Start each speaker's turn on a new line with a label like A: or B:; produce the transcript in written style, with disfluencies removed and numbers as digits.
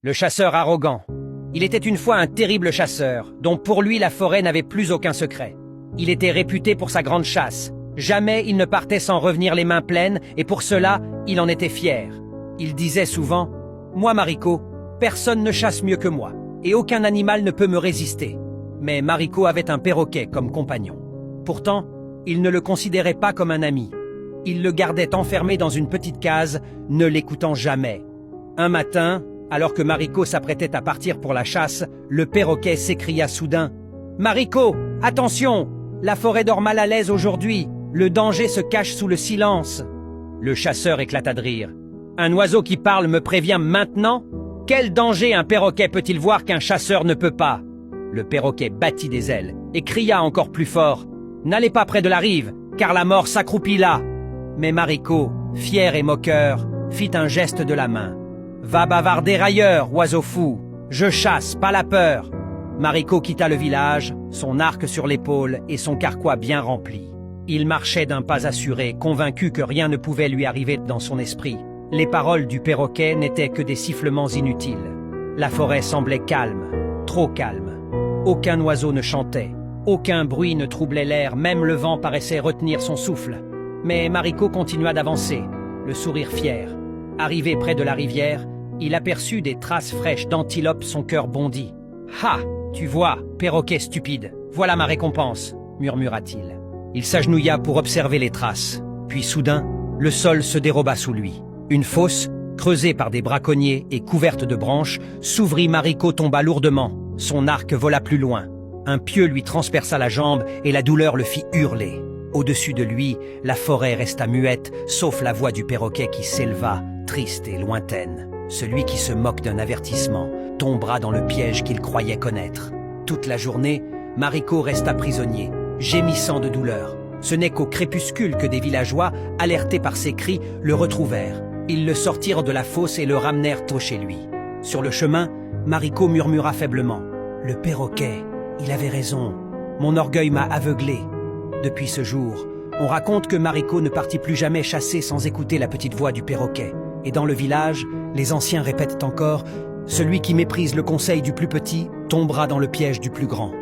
A: Le chasseur arrogant. Il était une fois un terrible chasseur, dont pour lui la forêt n'avait plus aucun secret. Il était réputé pour sa grande chasse. Jamais il ne partait sans revenir les mains pleines, et pour cela, il en était fier. Il disait souvent « Moi, Mariko, personne ne chasse mieux que moi, et aucun animal ne peut me résister. » Mais Mariko avait un perroquet comme compagnon. Pourtant, il ne le considérait pas comme un ami. Il le gardait enfermé dans une petite case, ne l'écoutant jamais. Un matin, alors que Mariko s'apprêtait à partir pour la chasse, le perroquet s'écria soudain « Mariko, attention! La forêt dort mal à l'aise aujourd'hui. Le danger se cache sous le silence. » Le chasseur éclata de rire. « Un oiseau qui parle me prévient maintenant? Quel danger un perroquet peut-il voir qu'un chasseur ne peut pas ?» Le perroquet battit des ailes et cria encore plus fort « N'allez pas près de la rive, car la mort s'accroupit là !» Mais Mariko, fier et moqueur, fit un geste de la main. « Va bavarder ailleurs, oiseau fou! Je chasse, pas la peur !» Mariko quitta le village, son arc sur l'épaule et son carquois bien rempli. Il marchait d'un pas assuré, convaincu que rien ne pouvait lui arriver dans son esprit. Les paroles du perroquet n'étaient que des sifflements inutiles. La forêt semblait calme, trop calme. Aucun oiseau ne chantait, aucun bruit ne troublait l'air, même le vent paraissait retenir son souffle. Mais Mariko continua d'avancer, le sourire fier. Arrivé près de la rivière, il aperçut des traces fraîches d'antilope, son cœur bondit. « Ha! Tu vois, perroquet stupide, voilà ma récompense !» murmura-t-il. Il s'agenouilla pour observer les traces. Puis soudain, le sol se déroba sous lui. Une fosse, creusée par des braconniers et couverte de branches, s'ouvrit. Mariko tomba lourdement. Son arc vola plus loin. Un pieu lui transperça la jambe et la douleur le fit hurler. Au-dessus de lui, la forêt resta muette, sauf la voix du perroquet qui s'éleva, triste et lointaine. Celui qui se moque d'un avertissement tombera dans le piège qu'il croyait connaître. Toute la journée, Mariko resta prisonnier, gémissant de douleur. Ce n'est qu'au crépuscule que des villageois, alertés par ses cris, le retrouvèrent. Ils le sortirent de la fosse et le ramenèrent tôt chez lui. Sur le chemin, Mariko murmura faiblement. « Le perroquet, il avait raison. Mon orgueil m'a aveuglé. » Depuis ce jour, on raconte que Mariko ne partit plus jamais chasser sans écouter la petite voix du perroquet. Et dans le village, les anciens répètent encore « Celui qui méprise le conseil du plus petit tombera dans le piège du plus grand. »